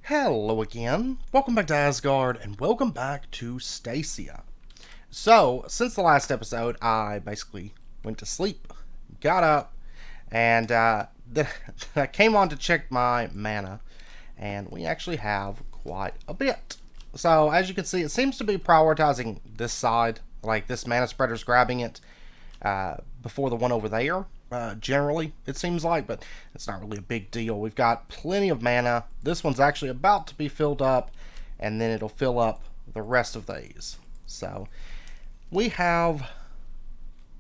Hello again, welcome back to Asgard, and welcome back to Stacia. So, since the last episode, I basically went to sleep, got up, and then I came on to check my mana, and we actually have quite a bit. So, as you can see, it seems to be prioritizing this side, like this mana spreader's grabbing it before the one over there. Generally, it seems like, but it's not really a big deal. We've got plenty of mana. This one's actually about to be filled up, and then it'll fill up the rest of these. So, we have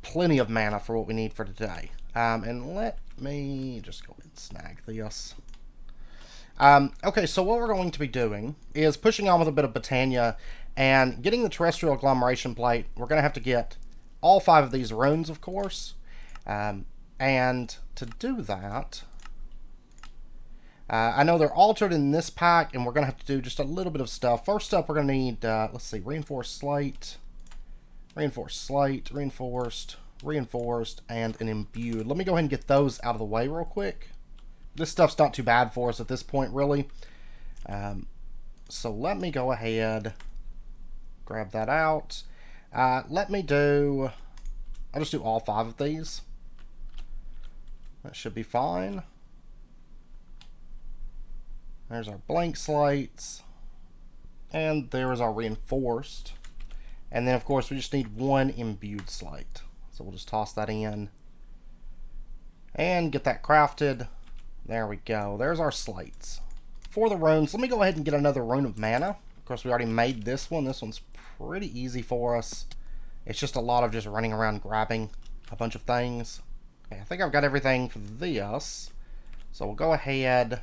plenty of mana for what we need for today. And let me just go ahead and snag this. Okay, so what we're going to be doing is pushing on with a bit of Botania and getting the terrasteel agglomeration plate. We're going to have to get all 5 of these runes, of course. And to do that, I know they're altered in this pack, and we're going to have to do just a little bit of stuff. First up, we're going to need, let's see, reinforced slate, reinforced, and an imbued. Let me go ahead and get those out of the way real quick. This stuff's not too bad for us at this point, really. So let me go ahead, grab that out. I'll just do all 5 of these. That should be fine. There's our blank slates. And there is our reinforced. And then, of course, we just need 1 imbued slate. So we'll just toss that in. And get that crafted. There we go. There's our slates. For the runes, let me go ahead and get another Rune of Mana. Of course, we already made this one. This one's pretty easy for us. It's just a lot of just running around grabbing a bunch of things. Okay, I think I've got everything for this. So we'll go ahead.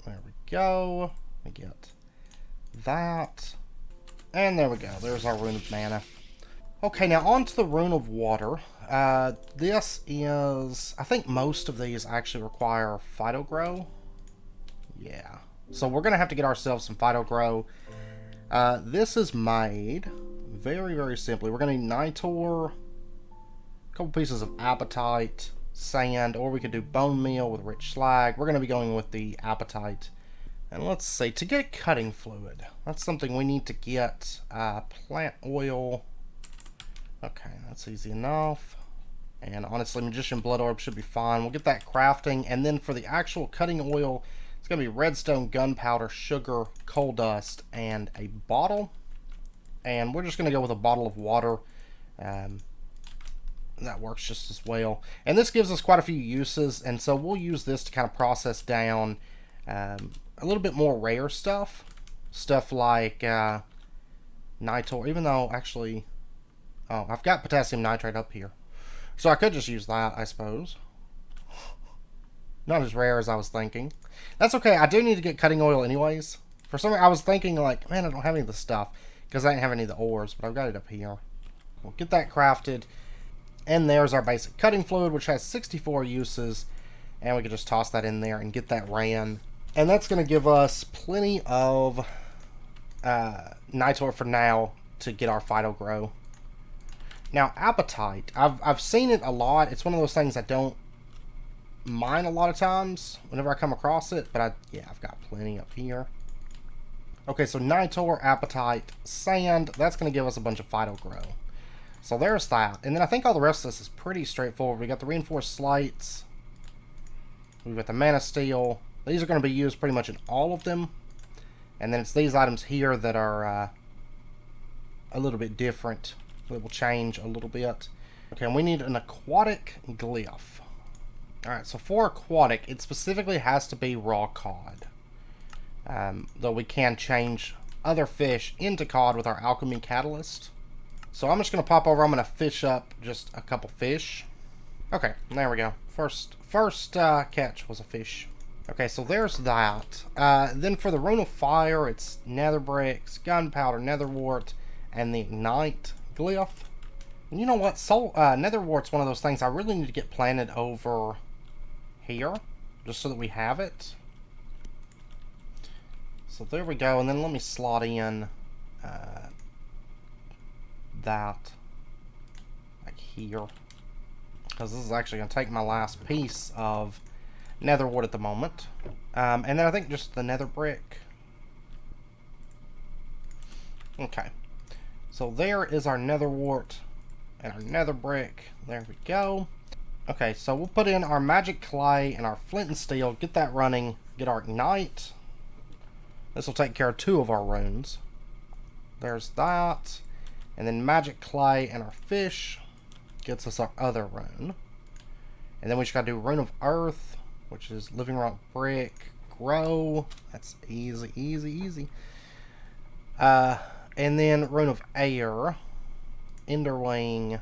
There we go. Let me get that. And there we go. There's our Rune of Mana. Okay, now on to the Rune of Water. This is... I think most of these actually require Phytogrow. Yeah. So we're going to have to get ourselves some Phytogrow. This is made very, very simply. We're going to need Nitor, a couple pieces of Apatite, sand, or we could do bone meal with rich slag. We're going to be going with the Apatite. And let's see, to get cutting fluid, that's something we need to get. Plant oil. Okay, that's easy enough. And honestly, Magician Blood Orb should be fine. We'll get that crafting. And then for the actual cutting oil, it's going to be redstone, gunpowder, sugar, coal dust, and a bottle. And we're just going to go with a bottle of water. That works just as well. And this gives us quite a few uses. And so we'll use this to kind of process down a little bit more rare stuff. Stuff like Nitor. Even though, actually... Oh, I've got potassium nitrate up here. So I could just use that, I suppose. Not as rare as I was thinking. That's okay. I do need to get cutting oil anyways. For some reason, I was thinking like, man, I don't have any of the stuff. Because I didn't have any of the ores, but I've got it up here. We'll get that crafted. And there's our basic cutting fluid, which has 64 uses. And we can just toss that in there and get that ran. And that's going to give us plenty of Nitor for now to get our Phytogrow. Now, Apatite. I've seen it a lot. It's one of those things I don't mind a lot of times whenever I come across it. But yeah, I've got plenty up here. Okay, so Nitor, Apatite, sand. That's going to give us a bunch of Phytogrow. So there's that. And then I think all the rest of this is pretty straightforward. We got the reinforced slates. We've got the mana steel. These are going to be used pretty much in all of them. And then it's these items here that are a little bit different. It will change a little bit. Okay, and we need an Aquatic Glyph. Alright, so for Aquatic, it specifically has to be raw cod. Though we can change other fish into cod with our Alchemy Catalyst. So I'm just going to pop over. I'm going to fish up just a couple fish. Okay, there we go. First catch was a fish. Okay, so there's that. Then for the Rune of Fire, it's nether bricks, gunpowder, netherwort, and the Ignite Glyph. And you know what? Netherwart's one of those things I really need to get planted over here. Just so that we have it. So there we go, and then let me slot in that like here, because this is actually going to take my last piece of nether wart at the moment. And then I think just the nether brick. Okay. So there is our nether wart and our nether brick. There we go. Okay, so we'll put in our magic clay and our flint and steel, get that running, get our ignite. This will take care of 2 of our runes. There's that. And then magic clay and our fish gets us our other rune. And then we just gotta do Rune of Earth, which is living rock brick, grow. That's easy, easy, easy. And then Rune of Air, Enderwing.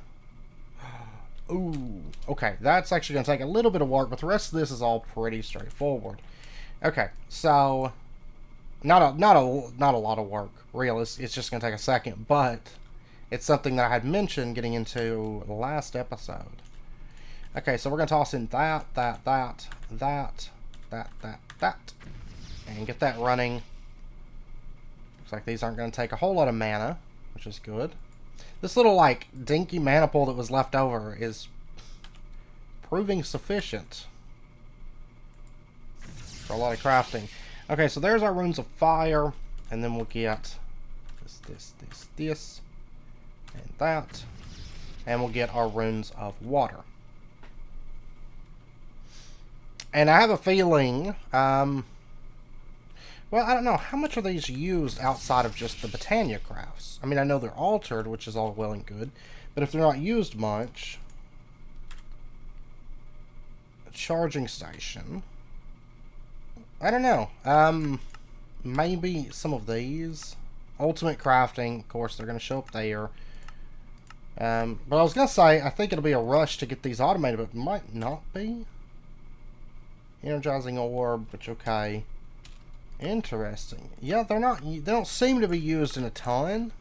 Ooh, okay, that's actually going to take a little bit of work, but the rest of this is all pretty straightforward. Okay, so not a lot of work, really. It's just going to take a second, but it's something that I had mentioned getting into the last episode. Okay, so we're going to toss in that, and get that running. Looks like these aren't going to take a whole lot of mana, which is good. This little, like, dinky mana pool that was left over is proving sufficient for a lot of crafting. Okay, so there's our runes of fire, and then we'll get this, and that, and we'll get our runes of water. And I have a feeling, well, I don't know. How much are these used outside of just the Botania crafts? I mean, I know they're altered, which is all well and good. But if they're not used much... A charging station. I don't know. Maybe some of these. Ultimate crafting. Of course, they're going to show up there. But I was going to say, I think it'll be a rush to get these automated, but it might not be. Energizing orb, which okay. Interesting. Yeah, they don't seem to be used in a ton,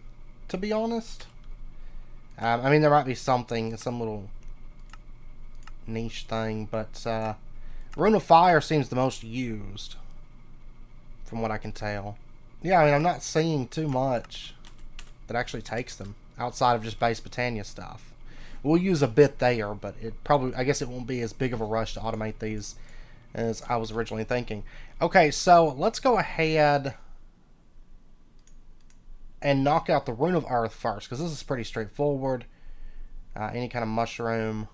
to be honest. I mean, there might be something, some little niche thing, but Rune of Fire seems the most used, from what I can tell. Yeah, I mean, I'm not seeing too much that actually takes them, outside of just base Botania stuff. We'll use a bit there, but it probably, I guess it won't be as big of a rush to automate these as I was originally thinking. Okay, so let's go ahead and knock out the Rune of Earth first, because this is pretty straightforward. Any kind of mushroom.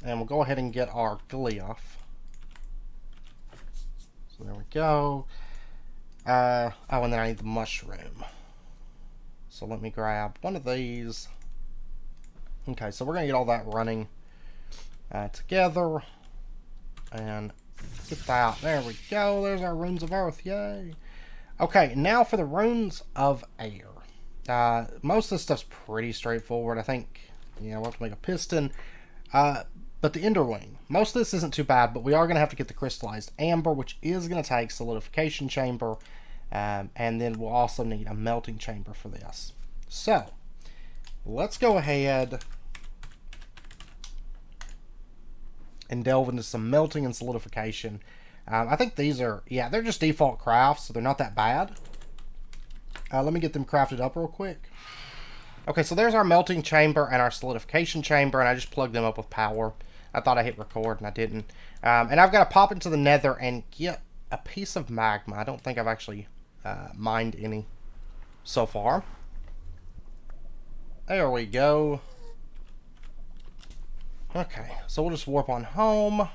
And we'll go ahead and get our glyph. So there we go. Oh, and then I need the mushroom. So let me grab one of these. Okay, so we're going to get all that running together. And get that. There we go. There's our Runes of Earth. Yay. Okay, now for the Runes of Air. Most of this stuff's pretty straightforward. I think, we'll have to make a piston. But the Enderwing. Most of this isn't too bad, but we are going to have to get the crystallized amber, which is going to take solidification chamber. And then we'll also need a melting chamber for this. So, let's go ahead and delve into some melting and solidification. I think these are, they're just default crafts, so they're not that bad. Let me get them crafted up real quick. Okay, so there's our melting chamber and our solidification chamber, and I just plugged them up with power. I thought I hit record, and I didn't. And I've got to pop into the nether and get a piece of magma. I don't think I've actually mined any so far. There we go. Okay, so we'll just warp on home.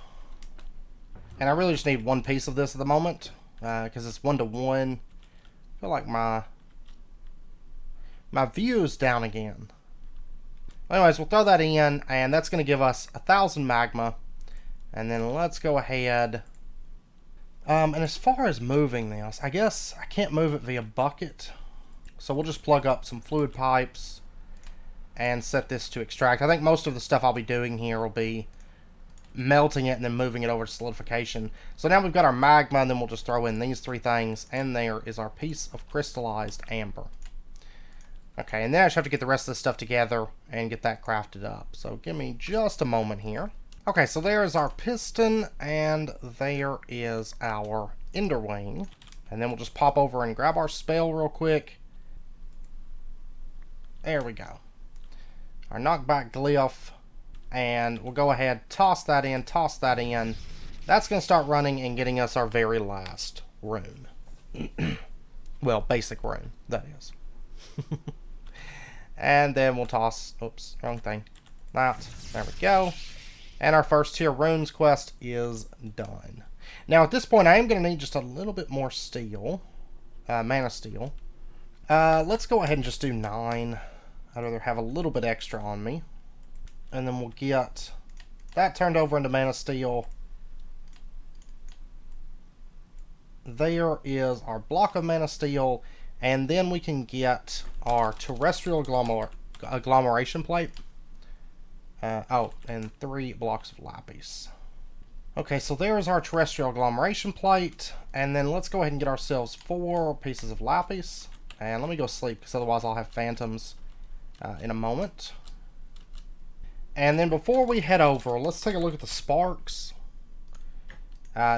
And I really just need one piece of this at the moment, because it's 1-to-1. I feel like my view is down again. Anyways, we'll throw that in, and that's going to give us 1,000 magma. And then let's go ahead. And as far as moving this, I guess I can't move it via bucket. So we'll just plug up some fluid pipes and set this to extract. I think most of the stuff I'll be doing here will be melting it and then moving it over to solidification. So now we've got our magma, and then we'll just throw in these 3 things, and there is our piece of crystallized amber. Okay, and then I just have to get the rest of this stuff together and get that crafted up. So give me just a moment here. Okay, so there is our piston, and there is our Enderwing. And then we'll just pop over and grab our spell real quick. There we go. Our knockback glyph. And we'll go ahead, toss that in, That's going to start running and getting us our very last rune. Well, basic rune, that is. And then we'll toss... Oops, wrong thing. That. There we go. And our first tier runes quest is done. Now, at this point, I am going to need just a little bit more steel. Mana steel. Let's go ahead and just do 9. I'd rather have a little bit extra on me. And then we'll get that turned over into mana steel. There is our block of mana steel. And then we can get our terrasteel agglomeration plate. And 3 blocks of lapis. Okay, so there's our terrasteel agglomeration plate. And then let's go ahead and get ourselves 4 pieces of lapis. And let me go sleep, because otherwise I'll have phantoms in a moment. And then before we head over, let's take a look at the sparks.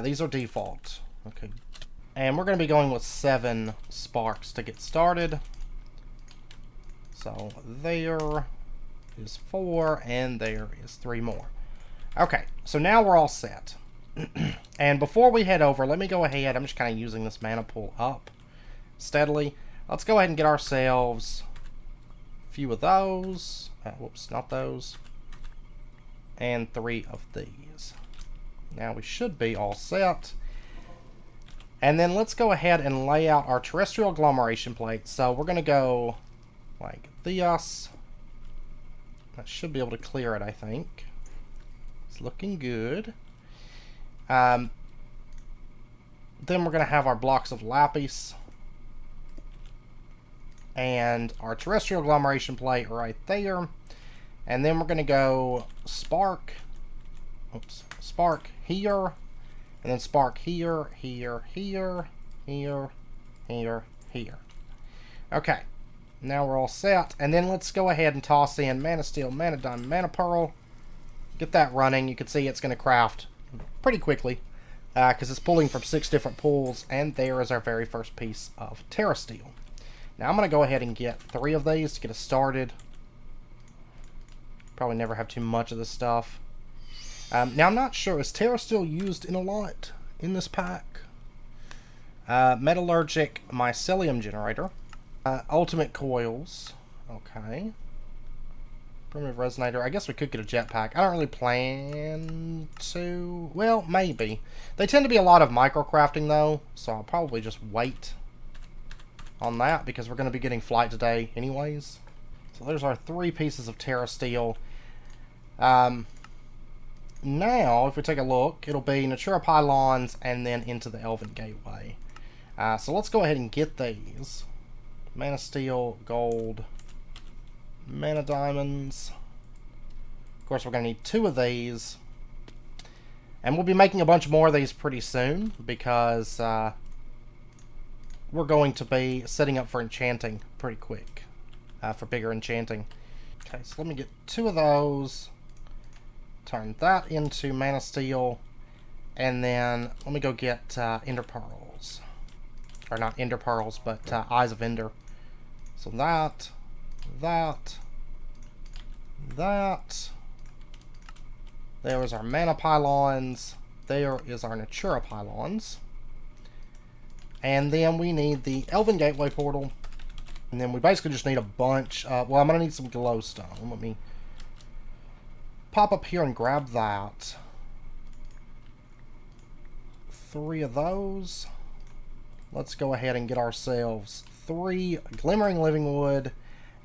These are default. Okay. And we're going to be going with 7 sparks to get started. So there is 4, and there is 3 more. Okay, so now we're all set. And before we head over, let me go ahead. I'm just kind of using this mana pool up steadily. Let's go ahead and get ourselves a few of those. Whoops, not those. And 3 of these. Now we should be all set. And then let's go ahead and lay out our terrasteel agglomeration plate. So we're going to go like this. That should be able to clear it, I think. It's looking good. Then we're going to have our blocks of lapis. And our terrasteel agglomeration plate right there. And then we're going to go spark. Oops. Spark here. And then spark here, here, here, here, here, here. Okay. Now we're all set. And then let's go ahead and toss in mana steel, mana diamond, mana pearl. Get that running. You can see it's going to craft pretty quickly. Because it's pulling from 6 different pools. And there is our very first piece of terrasteel. Now I'm going to go ahead and get 3 of these to get us started. Probably never have too much of this stuff. Now I'm not sure, is terrasteel used in a lot in this pack? Metallurgic mycelium generator. Ultimate coils. Okay. Primitive resonator. I guess we could get a jetpack. I don't really plan to. Well, maybe. They tend to be a lot of microcrafting though, so I'll probably just wait on that because we're going to be getting flight today anyways. So there's our 3 pieces of terrasteel. Now, if we take a look, it'll be Natura pylons and then into the Elven gateway. So let's go ahead and get these. Mana steel, gold, mana diamonds. Of course, we're going to need 2 of these. And we'll be making a bunch more of these pretty soon because we're going to be setting up for enchanting pretty quick. For bigger enchanting. Okay, so let me get 2 of those. Turn that into mana steel. And then let me go get ender pearls. Or not ender pearls, but eyes of ender. So that. There is our mana pylons. There is our Natura pylons. And then we need the Elven gateway portal. And then we basically just need a bunch. Well, I'm going to need some glowstone. Let me pop up here and grab that. 3 of those. Let's go ahead and get ourselves 3 glimmering living wood.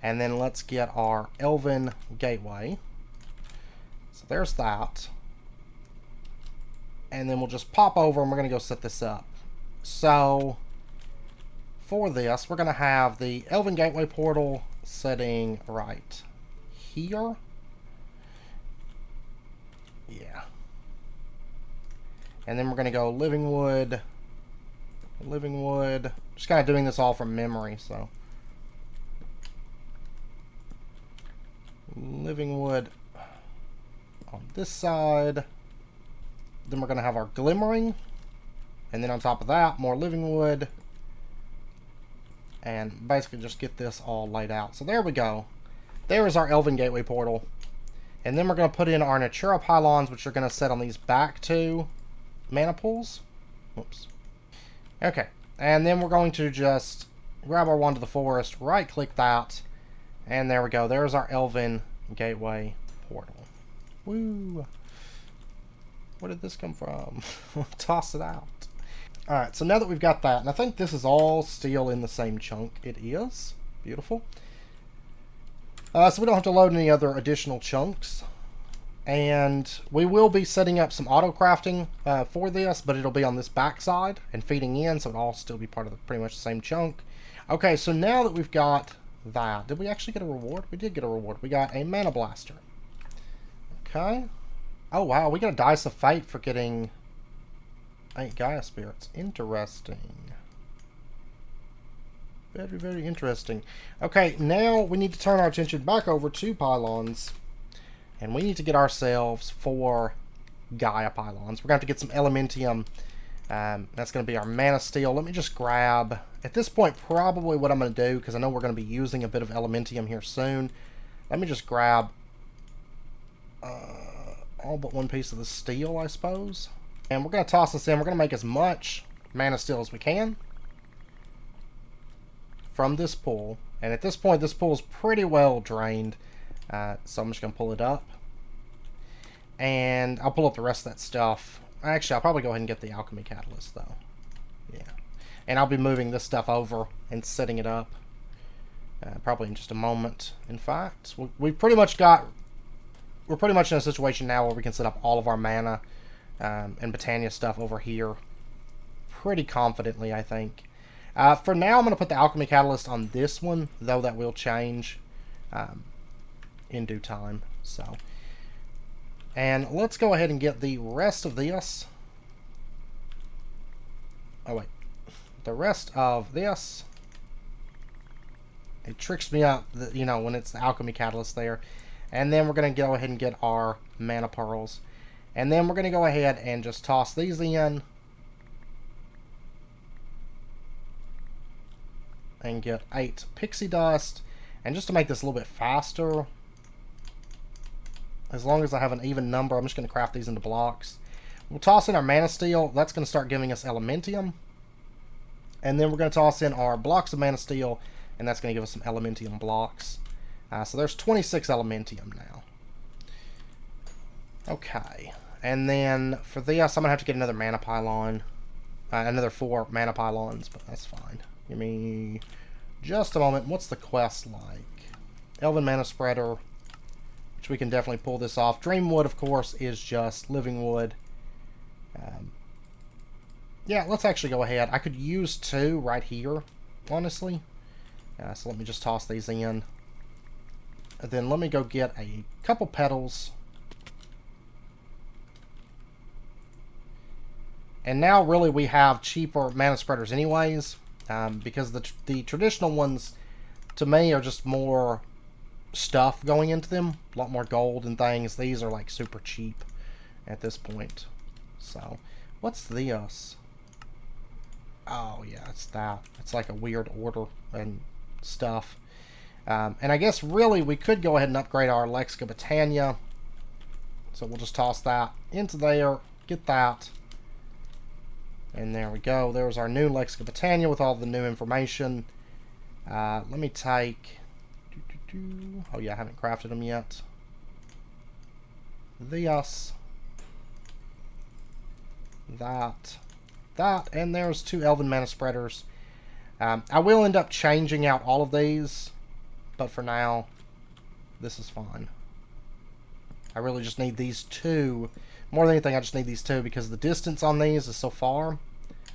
And then let's get our Elven gateway. So there's that. And then we'll just pop over and we're going to go set this up. So for this, we're going to have the Elven gateway portal setting right here. Yeah. And then we're going to go living wood. Just kind of doing this all from memory, so. Living wood on this side. Then we're going to have our glimmering. And then on top of that, more living wood. And basically just get this all laid out. So there we go. There is our Elven gateway portal. And then we're going to put in our Natura pylons, which are going to set on these back 2. mana pools. Whoops. Okay. And then we're going to just grab our Wand of the Forest, right-click that, and there we go. There's our Elven Gateway portal. Woo! Where did this come from? Toss it out. Alright, so now that we've got that, and I think this is all still in the same chunk. It is. Beautiful. So we don't have to load any other additional chunks. And we will be setting up some auto crafting for this, but it'll be on this back side and feeding in, so it'll all still be part of pretty much the same chunk. Okay, so now that we've got that, did we actually get a reward? We did get a reward. We got a Mana Blaster. Okay. Oh, wow, we got a Dice of Fate for getting 8 Gaia Spirits. Interesting. Very, very interesting. Okay, now we need to turn our attention back over to pylons. And we need to get ourselves 4 Gaia pylons. We're going to have to get some Elementium. That's going to be our Mana Steel. Let me just grab, at this point, probably what I'm going to do, because I know we're going to be using a bit of Elementium here soon. Let me just grab all but one piece of the steel, I suppose. And we're going to toss this in. We're going to make as much Mana Steel as we can from this pool. And at this point, this pool is pretty well drained. So I'm just going to pull it up. And I'll pull up the rest of that stuff. Actually, I'll probably go ahead and get the Alchemy Catalyst, though. Yeah. And I'll be moving this stuff over and setting it up. Probably in just a moment. In fact, we've pretty much got... We're pretty much in a situation now where we can set up all of our mana and Botania stuff over here. Pretty confidently, I think. For now, I'm going to put the Alchemy Catalyst on this one, though that will change in due time. So, and let's go ahead and get the rest of this. Oh wait, the rest of this. It tricks me up, you know, when it's the Alchemy Catalyst there. And then we're going to go ahead and get our Mana Pearls. And then we're going to go ahead and just toss these in. And get 8 Pixie Dust. And just to make this a little bit faster, as long as I have an even number, I'm just going to craft these into blocks. We'll toss in our Mana Steel. That's going to start giving us Elementium. And then we're going to toss in our blocks of Mana Steel, and that's going to give us some Elementium blocks. So there's 26 Elementium now. Okay. And then for this, I'm going to have to get another Mana Pylon. Another 4 Mana Pylons, but that's fine. Give me just a moment. What's the quest like? Elven Mana Spreader, which we can definitely pull this off. Dreamwood, of course, is just living wood. Yeah, let's actually go ahead. I could use 2 right here, honestly. So let me just toss these in. And then let me go get a couple petals. And now, really, we have cheaper Mana Spreaders anyways. Because the traditional ones, to me, are just more stuff going into them. A lot more gold and things. These are, like, super cheap at this point. So, what's this? Oh, yeah, it's that. It's like a weird order and stuff. And I guess, really, we could go ahead and upgrade our Lexica Botania. So we'll just toss that into there. Get that. And there we go. There's our new Lexica Botania with all the new information. Let me take... Oh, yeah, I haven't crafted them yet. This. That. And there's 2 Elven Mana Spreaders. I will end up changing out all of these, but for now, this is fine. I really just need these 2. More than anything, I just need these 2 because the distance on these is so far.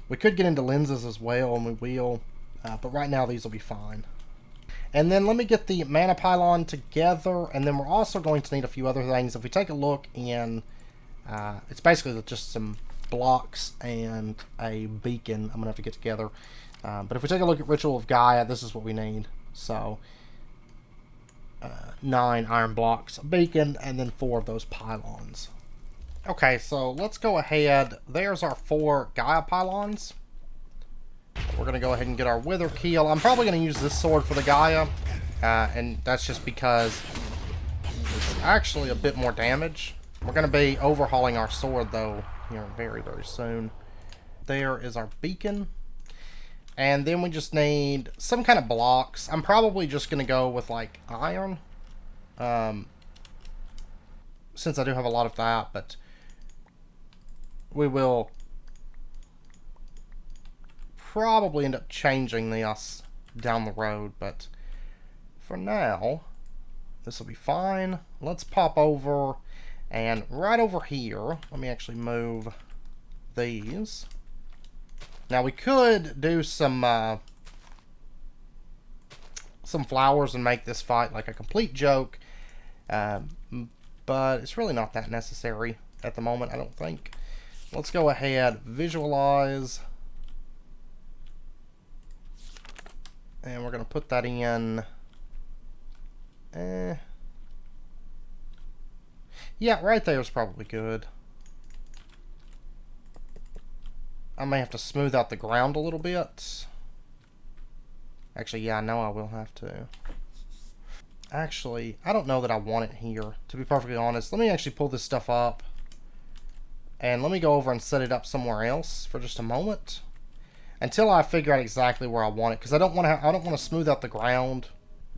We could get into lenses as well, and we will, but right now these will be fine. And then let me get the Mana Pylon together, and then we're also going to need a few other things. If we take a look in, it's basically just some blocks and a beacon I'm going to have to get together. But if we take a look at Ritual of Gaia, this is what we need. So, 9 iron blocks, a beacon, and then 4 of those pylons. Okay, so let's go ahead. There's our 4 Gaia pylons. We're going to go ahead and get our Wither Keel. I'm probably going to use this sword for the Gaia. And that's just because it's actually a bit more damage. We're going to be overhauling our sword, though, here very, very soon. There is our beacon. And then we just need some kind of blocks. I'm probably just going to go with, like, iron. Since I do have a lot of that, but we will probably end up changing this down the road. But for now, this will be fine. Let's pop over, and right over here, let me actually move these. Now we could do some flowers and make this fight like a complete joke, but it's really not that necessary at the moment, I don't think. Let's go ahead, visualize, and we're going to put that in. Yeah, right there is probably good. I may have to smooth out the ground a little bit. Actually, yeah, I know I will have to. Actually, I don't know that I want it here, to be perfectly honest. Let me actually pull this stuff up. And let me go over and set it up somewhere else for just a moment. Until I figure out exactly where I want it. Because I don't want to smooth out the ground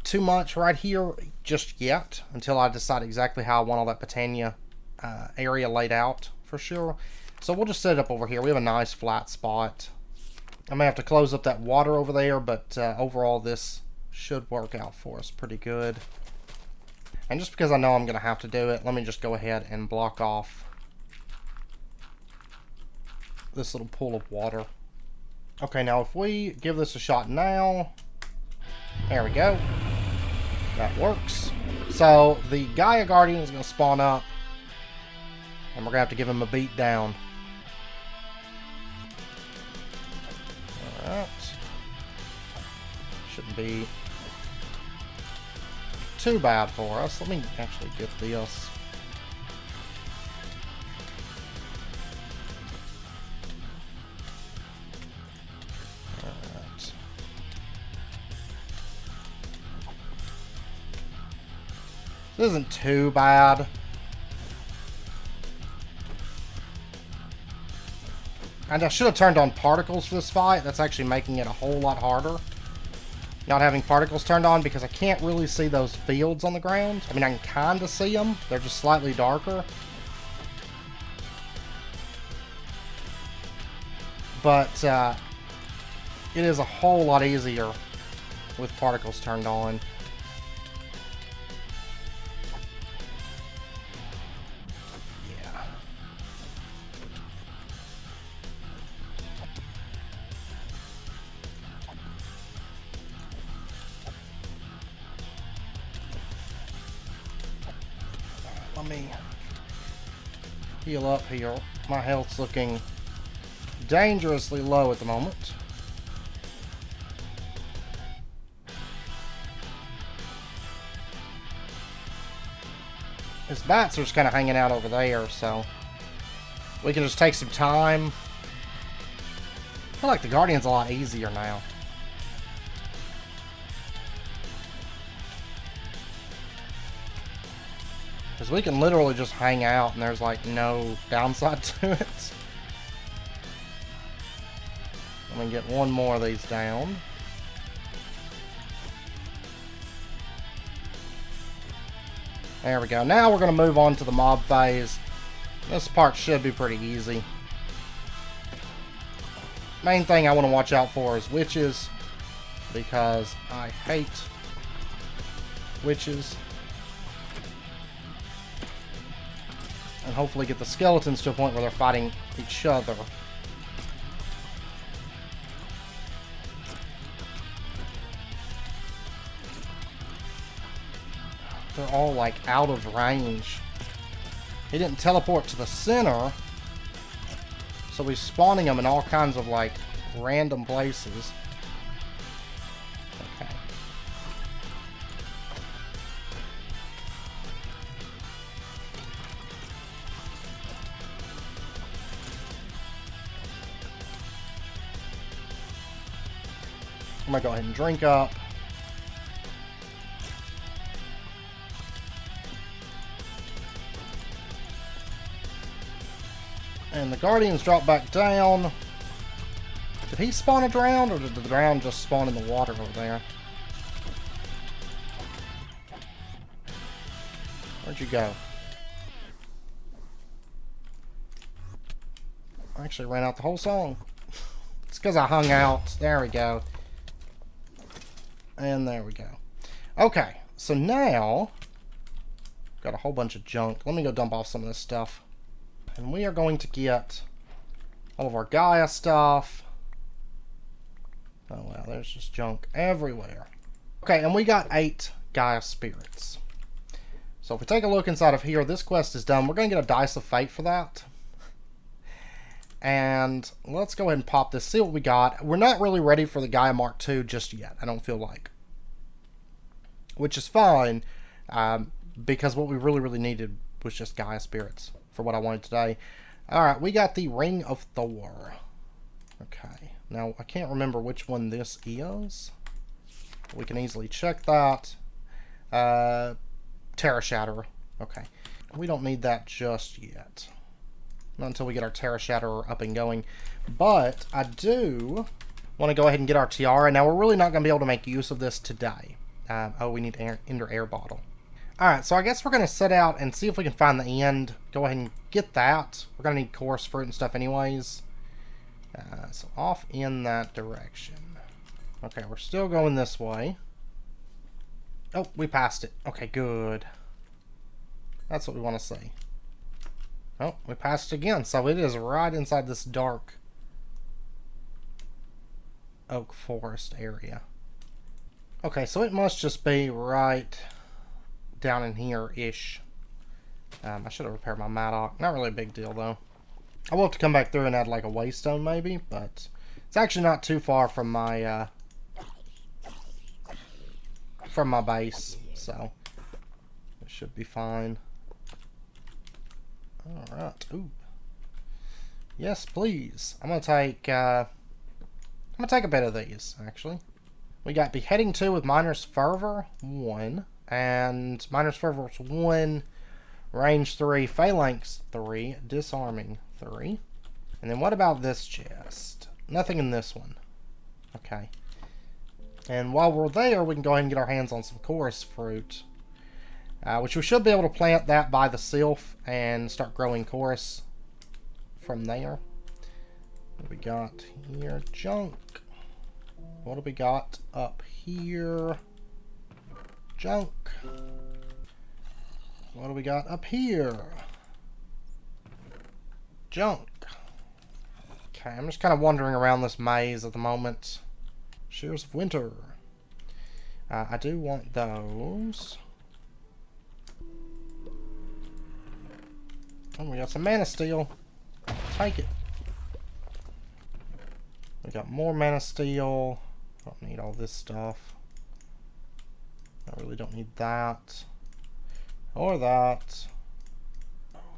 too much right here just yet. Until I decide exactly how I want all that Botania area laid out for sure. So we'll just set it up over here. We have a nice flat spot. I may have to close up that water over there, but overall this should work out for us pretty good. And just because I know I'm going to have to do it, let me just go ahead and block off this little pool of water. Okay, now if we give this a shot now, there we go. That works. So the Gaia Guardian is going to spawn up, and we're going to have to give him a beat down. Alright. Shouldn't be too bad for us. Let me actually get this. Alright. This isn't too bad. And I should have turned on particles for this fight. That's actually making it a whole lot harder. Not having particles turned on, because I can't really see those fields on the ground. I mean, I can kind of see them. They're just slightly darker. But it is a whole lot easier with particles turned on. Let me heal up here. My health's looking dangerously low at the moment. His bats are just kind of hanging out over there, so we can just take some time. I feel like the Guardian's a lot easier now. Because we can literally just hang out and there's like no downside to it. Let me get one more of these down. There we go. Now we're going to move on to the mob phase. This part should be pretty easy. Main thing I want to watch out for is witches, because I hate witches. And hopefully get the skeletons to a point where they're fighting each other. They're all like out of range. He didn't teleport to the center, so he's spawning them in all kinds of like random places. Okay. I'm gonna go ahead and drink up. And the Guardians drop back down. Did he spawn a drowned, or did the drowned just spawn in the water over there? Where'd you go? I actually ran out the whole song. It's because I hung out. There we go. And there we go. Okay, so now got a whole bunch of junk. Let me go dump off some of this stuff. And we are going to get all of our Gaia stuff. Oh wow, there's just junk everywhere. Okay, and we got 8 Gaia spirits. So if we take a look inside of here, this quest is done. We're going to get a Dice of Fate for that. And let's go ahead and pop this, see what we got. We're not really ready for the Gaia Mark II just yet, I don't feel like. Which is fine, because what we really needed was just Gaia spirits for what I wanted today. Alright, we got the Ring of Thor. Okay, now I can't remember which one this is. We can easily check that. Terra Shatterer. Okay, we don't need that just yet. Not until we get our Terra Shatterer up and going. But I do want to go ahead and get our Tiara. Now, we're really not going to be able to make use of this today. Oh, we need Ender Air Bottle. Alright, so I guess we're going to set out and see if we can find the end. Go ahead and get that. We're going to need Chorus Fruit and stuff anyways. So off in that direction. Okay, we're still going this way. Oh, we passed it. Okay, good. That's what we want to see. Oh, we passed it again. So it is right inside this dark oak forest area. Okay, so it must just be right down in here-ish. I should have repaired my Maddock. Not really a big deal, though. I will have to come back through and add, like, a waystone, maybe. But it's actually not too far from my base. So it should be fine. Alright. Ooh. Yes, please. I'm gonna take a bit of these, actually. We got Beheading 2 with Miner's Fervor 1. And Miner's Fervor 1, Range 3, Phalanx 3, Disarming 3. And then what about this chest? Nothing in this one. Okay. And while we're there, we can go ahead and get our hands on some Chorus Fruit. Which we should be able to plant that by the sylph and start growing Chorus from there. What do we got here? Junk. What do we got up here? Junk. What do we got up here? Junk. Okay, I'm just kind of wandering around this maze at the moment. Shears of Winter. I do want those. Oh, we got some Mana Steel. Take it. We got more Mana Steel. Don't need all this stuff. I really don't need that. Or that.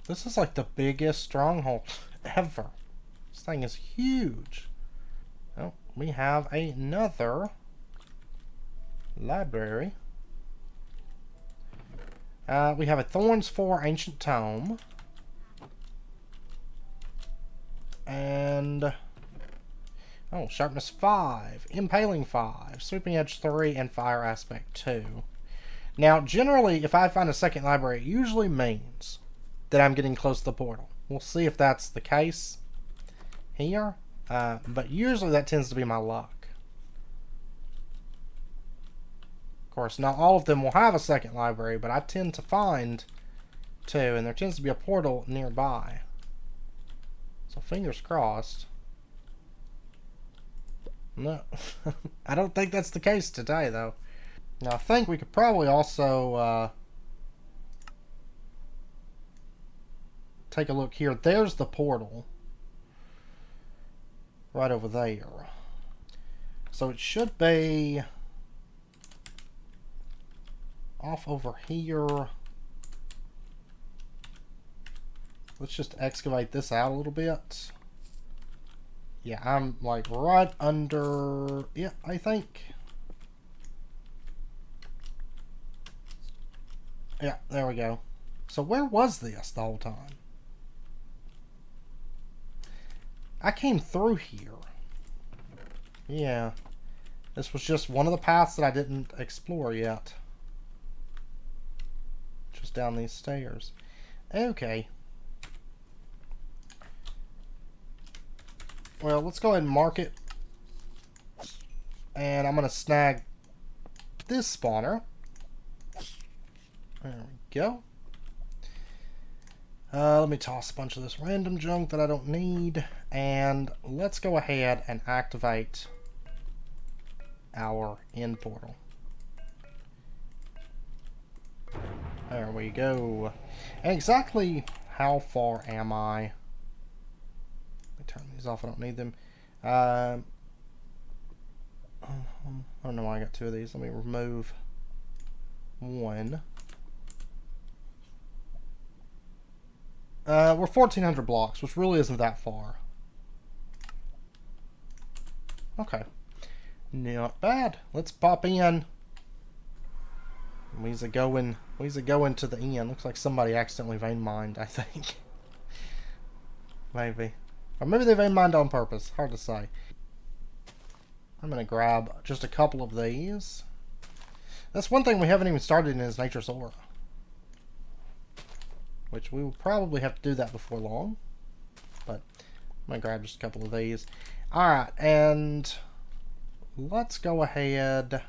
This is like the biggest stronghold ever. This thing is huge. Oh, we have another library. We have a Thorns 4 Ancient Tome. And oh, Sharpness 5, Impaling 5, Sweeping Edge 3, and Fire Aspect 2. Now, generally, if I find a second library, it usually means that I'm getting close to the portal. We'll see if that's the case here, but usually that tends to be my luck. Of course, not all of them will have a second library, but I tend to find two, and there tends to be a portal nearby. So fingers crossed. No, I don't think that's the case today, though. Now, I think we could probably also take a look here. There's the portal. Right over there. So it should be off over here. Let's just excavate this out a little bit. Yeah, I'm like right under it, I think. Yeah, there we go. So where was this the whole time? I came through here. Yeah. This was just one of the paths that I didn't explore yet. Just down these stairs. Okay. Well, let's go ahead and mark it. And I'm going to snag this spawner. There we go. Let me toss a bunch of this random junk that I don't need. And let's go ahead and activate our end portal. There we go. And exactly how far am I? Let me turn these off. I don't need them. I don't know why I got two of these. Let me remove one. We're 1,400 blocks, which really isn't that far. Okay. Not bad. Let's pop in. We's a going to the end. Looks like somebody accidentally vein mined, I think. Maybe. Or maybe they vein mined on purpose. Hard to say. I'm going to grab just a couple of these. That's one thing we haven't even started in is Nature's Aura. Which we will probably have to do that before long. But I'm going to grab just a couple of these. Alright, and let's go ahead.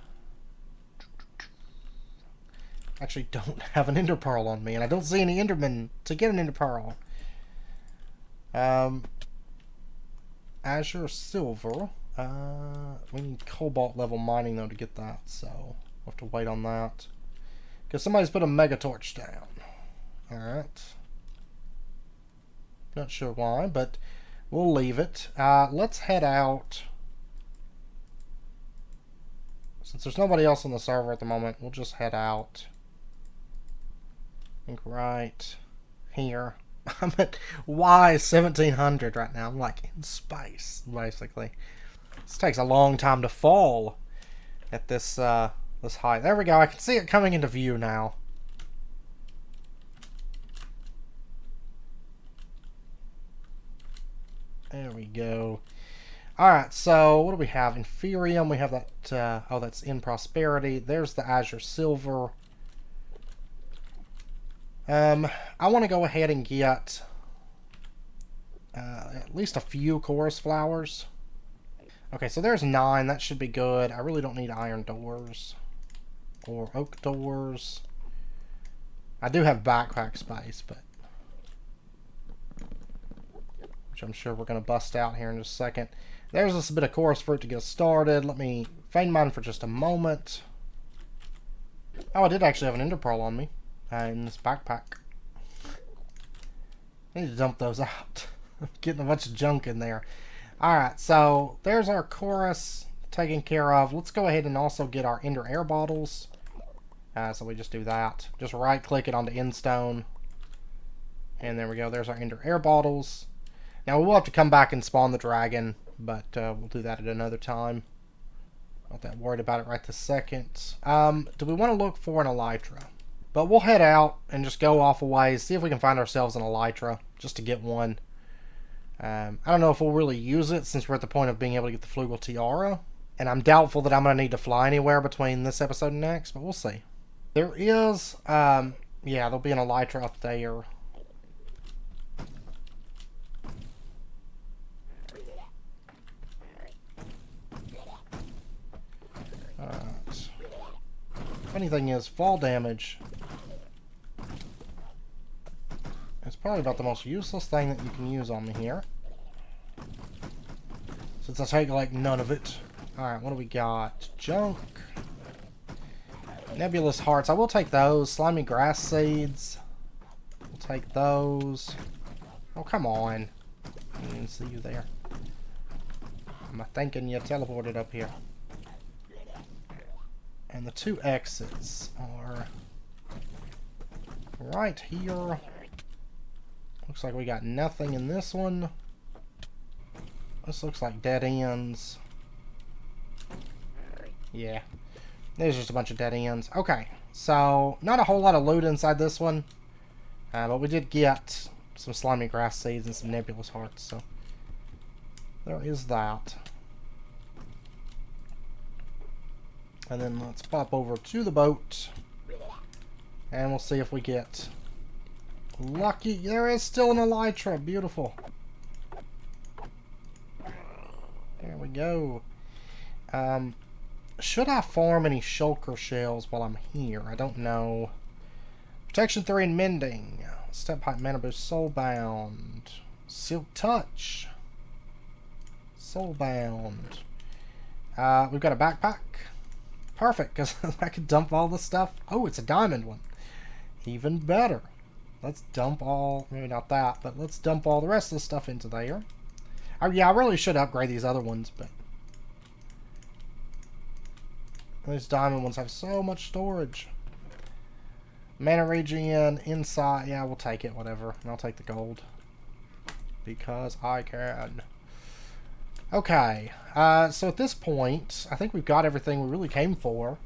Actually don't have an ender pearl on me, and I don't see any endermen to get an ender pearl. Azure silver. We need cobalt level mining though to get that, so we'll have to wait on that. Because somebody's put a mega torch down. Alright. Not sure why, but we'll leave it. Let's head out. Since there's nobody else on the server at the moment, we'll just head out. I think right here. I'm at Y 1700 right now. I'm like in space, basically. This takes a long time to fall at this this height. There we go. I can see it coming into view now. There we go. Alright, so what do we have? Inferium, we have that, oh, that's in Prosperity. There's the Azure Silver. I want to go ahead and get at least a few chorus flowers. Okay, so there's 9. That should be good. I really don't need iron doors or oak doors. I do have backpack space, but which I'm sure we're going to bust out here in just a second. There's just a bit of chorus fruit to get us started. Let me feign mine for just a moment. Oh, I did actually have an ender pearl on me in this backpack. I need to dump those out. I'm getting a bunch of junk in there. Alright, so there's our chorus taken care of. Let's go ahead and also get our ender air bottles. So we just do that. Just right click it onto endstone. And there we go. There's our ender air bottles. Now we'll have to come back and spawn the dragon, but we'll do that at another time. Not that worried about it right this second. Do we want to look for an elytra? But we'll head out and just go off a ways, see if we can find ourselves an elytra, just to get one. I don't know if we'll really use it since we're at the point of being able to get the Flugel Tiara. And I'm doubtful that I'm going to need to fly anywhere between this episode and next, but we'll see. There is, yeah, there'll be an elytra up there. Alright. Funny thing is, fall damage is probably about the most useless thing that you can use on me here. Since I take, like, none of it. Alright, what do we got? Junk. Nebulous hearts. I will take those. Slimy grass seeds. We'll take those. Oh, come on. I didn't even see you there. I'm thinking you teleported up here. And the 2 exits are right here. Looks like we got nothing in this one. This looks like dead ends. Yeah. There's just a bunch of dead ends. Okay. So, not a whole lot of loot inside this one. But we did get some slimy grass seeds and some nebulous hearts. So, there is that. And then let's pop over to the boat. And we'll see if we get lucky. There is still an elytra. Beautiful. There we go. Should I farm any shulker shells while I'm here? I don't know. Protection 3 and mending. Step height mana boost. Soulbound. Silk touch. Soulbound. We've got a backpack. Perfect, because I could dump all this stuff. Oh, it's a diamond one. Even better. Let's dump all, maybe not that, but let's dump all the rest of the stuff into there. Oh yeah, I really should upgrade these other ones, but those diamond ones have so much storage. Mana regen, insight, yeah, we'll take it, whatever. And I'll take the gold. Because I can. Okay, so at this point, I think we've got everything we really came for.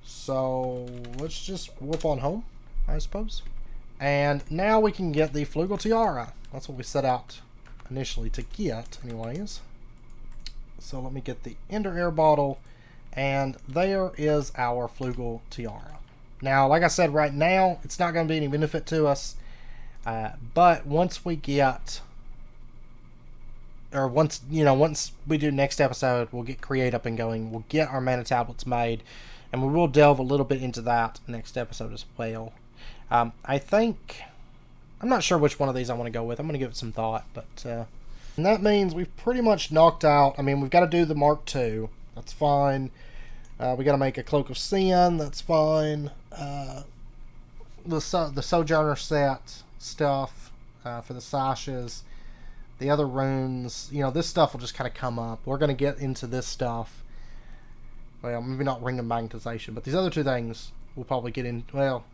So, let's just warp on home, I suppose. And now we can get the Flugel Tiara. That's what we set out initially to get, anyways. So let me get the Ender Air Bottle, and there is our Flugel Tiara. Now, like I said, right now, it's not going to be any benefit to us, but once we get... Or once we do next episode, we'll get Create up and going. We'll get our mana tablets made, and we will delve a little bit into that next episode as well. I think, I'm not sure which one of these I want to go with. I'm going to give it some thought, but and that means we've pretty much knocked out. I mean, we've got to do the Mark II. That's fine. We got to make a Cloak of Sin. That's fine. The Sojourner set stuff for the Sashes. The other runes, this stuff will just kind of come up. We're going to get into this stuff. Well, maybe not Ring of Magnetization, but these other two things we'll probably get in. Well,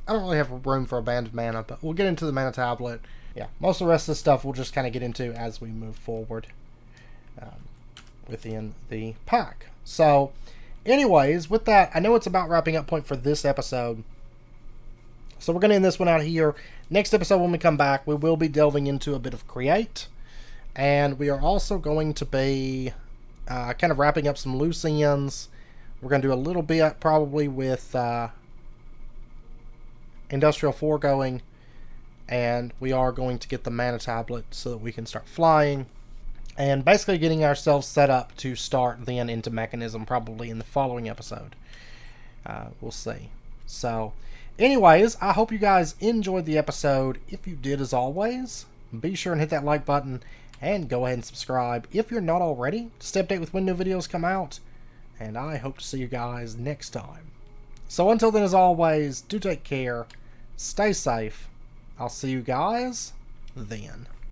I don't really have room for Abandoned Mana, but we'll get into the Mana Tablet. Yeah, most of the rest of the stuff we'll just kind of get into as we move forward within the pack. So, anyways, with that, I know it's about wrapping up point for this episode. So we're going to end this one out here. Next episode, when we come back, we will be delving into a bit of Create. And we are also going to be kind of wrapping up some loose ends. We're going to do a little bit probably with Industrial Foregoing. And we are going to get the Mana Tablet so that we can start flying. And basically getting ourselves set up to start then into Mechanism probably in the following episode. We'll see. So... anyways, I hope you guys enjoyed the episode. If you did, as always, be sure and hit that like button and go ahead and subscribe if you're not already to stay updated with when new videos come out. And I hope to see you guys next time. So until then, as always, do take care, stay safe. I'll see you guys then.